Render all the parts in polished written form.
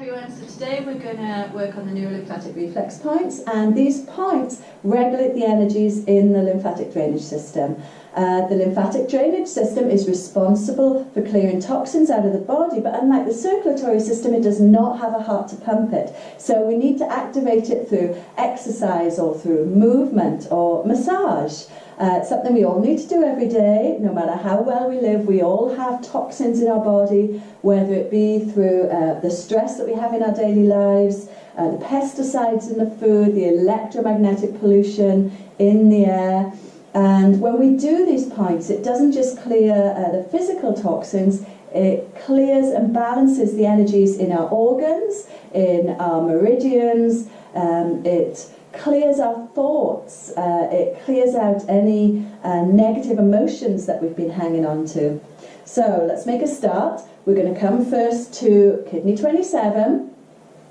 everyone, so today we're going to work on the neurolymphatic reflex points, and these points regulate the energies in the lymphatic drainage system. The lymphatic drainage system is responsible for clearing toxins out of the body, but unlike the circulatory system, it does not have a heart to pump it. So we need to activate it through exercise or through movement or massage. It's something we all need to do every day. No matter how well we live, we all have toxins in our body, whether it be through the stress that we have in our daily lives, the pesticides in the food, the electromagnetic pollution in the air. And when we do these points, it doesn't just clear the physical toxins, it clears and balances the energies in our organs, in our meridians, it clears our thoughts, it clears out any negative emotions that we've been hanging on to. So let's make a start. We're going to come first to kidney 27,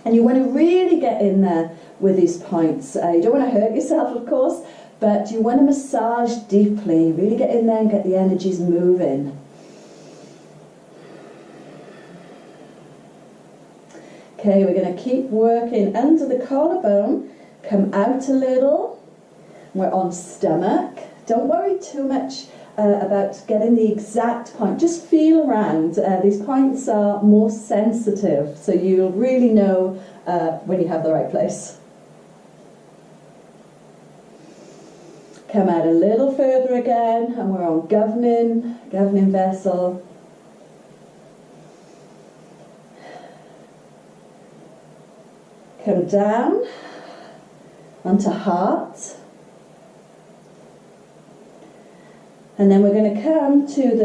and you want to really get in there with these points. You don't want to hurt yourself, of course, but you want to massage deeply, really get in there and get the energies moving. Okay, we're going to keep working under the collarbone. Come out a little. We're on stomach. Don't worry too much about getting the exact point. Just feel around. These points are more sensitive, so you'll really know when you have the right place. Come out a little further again, and we're on governing vessel. Come down onto heart, and then we're going to come to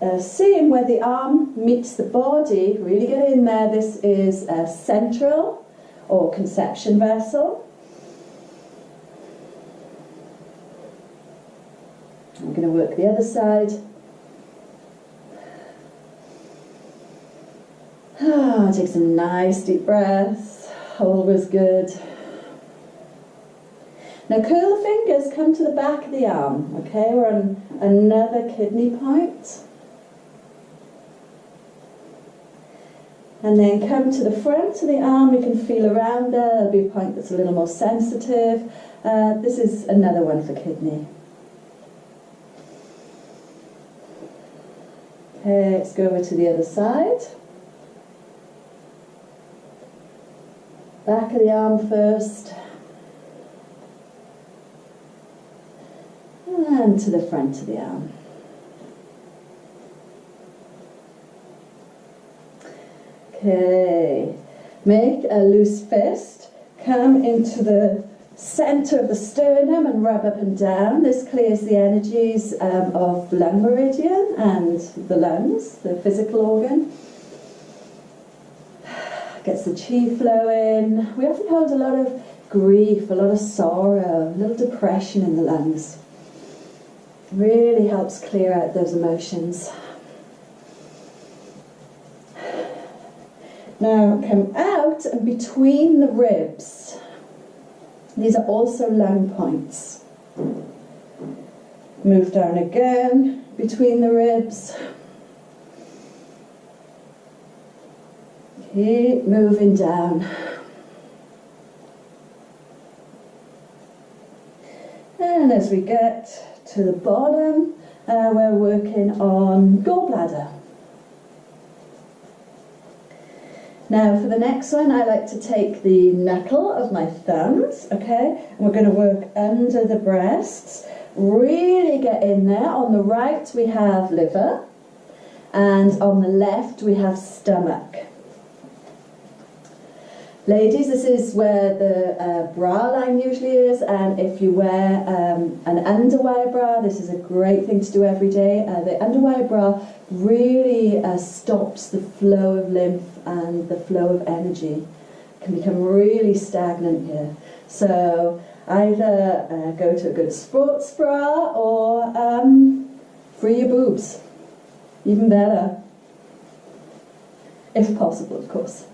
the seam where the arm meets the body. Really get in there. This is a central or conception vessel. I'm going to work the other side. Take some nice deep breaths. Always good. Now curl the fingers, come to the back of the arm, okay? We're on another kidney point. And then come to the front of the arm, you can feel around there. There'll be a point that's a little more sensitive. This is another one for kidney. Okay, let's go over to the other side. Back of the arm first. And to the front of the arm. Okay, make a loose fist, come into the center of the sternum and rub up and down. This clears the energies of lung meridian and the lungs, the physical organ. Gets the chi flowing. We often hold a lot of grief, a lot of sorrow, a little depression in the lungs. Really helps clear out those emotions. Now come out and between the ribs. These are also lung points. Move down again between the ribs. Keep moving down. And as we get to the bottom, we're working on gallbladder. Now for the next one, I like to take the knuckle of my thumbs, okay, and we're going to work under the breasts. Really get in there. On the right we have liver, and on the left we have stomach. Ladies, this is where the bra line usually is, and if you wear an underwire bra, this is a great thing to do every day. The underwire bra really stops the flow of lymph and the flow of energy. It can become really stagnant here. So either go to a good sports bra or free your boobs. Even better. If possible, of course.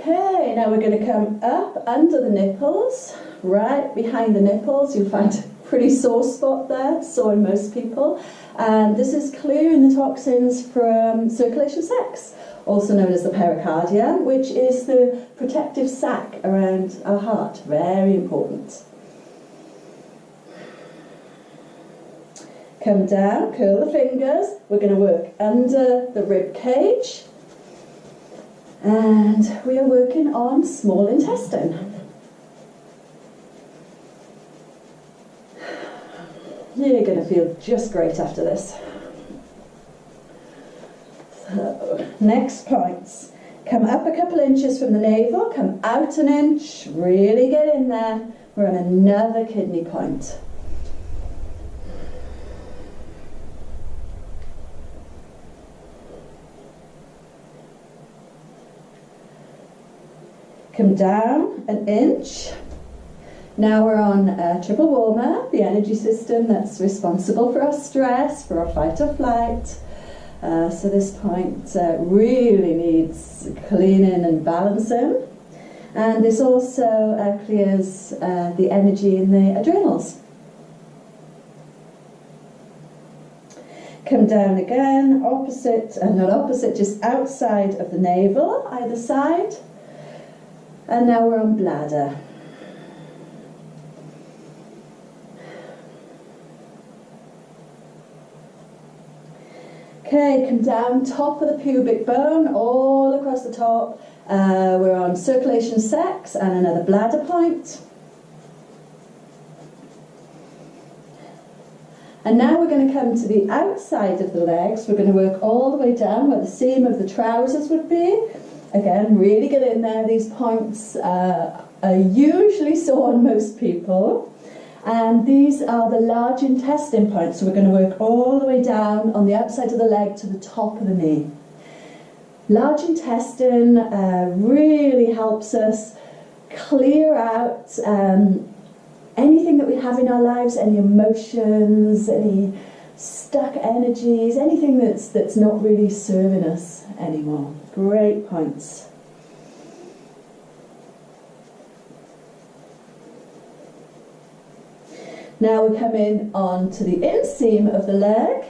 Okay, now we're going to come up under the nipples, right behind the nipples. You'll find a pretty sore spot there, sore in most people. And this is clearing the toxins from circulation sacs, also known as the pericardium, which is the protective sac around our heart. Very important. Come down, curl the fingers. We're going to work under the rib cage. And we are working on small intestine. You're going to feel just great after this. So, next points. Come up a couple inches from the navel, come out an inch, really get in there. We're on another kidney point. Come down an inch. Now we're on a triple warmer, the energy system that's responsible for our stress, for our fight or flight. So this point really needs cleaning and balancing. And this also clears the energy in the adrenals. Come down again, opposite, not opposite, just outside of the navel, either side. And now we're on bladder. Okay, come down top of the pubic bone, all across the top. We're on circulation sacs and another bladder point. And now we're going to come to the outside of the legs. We're going to work all the way down where the seam of the trousers would be. Again, really get in there. These points are usually sore on most people. And these are the large intestine points. So we're going to work all the way down on the outside of the leg to the top of the knee. Large intestine really helps us clear out anything that we have in our lives, any emotions, any stuck energies, anything that's not really serving us anymore. Great points. Now we're coming on to the inseam of the leg,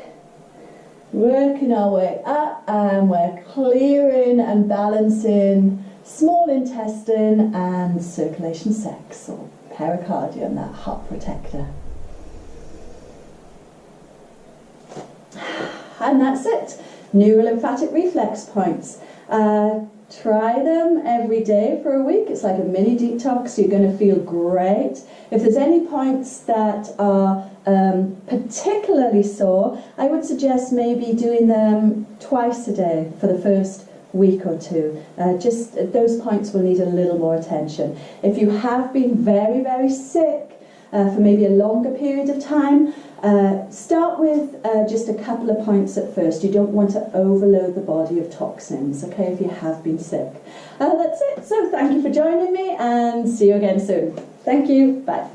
working our way up, and we're clearing and balancing small intestine and circulation sacs, or pericardium, that heart protector. And that's it. Neurolymphatic reflex points. Try them every day for a week. It's like a mini detox. You're going to feel great. If there's any points that are particularly sore, I would suggest maybe doing them twice a day for the first week or two. Just those points will need a little more attention. If you have been very, very sick for maybe a longer period of time, start with just a couple of points at first. You don't want to overload the body of toxins, okay, if you have been sick. That's it. So thank you for joining me, and see you again soon. Thank you. Bye.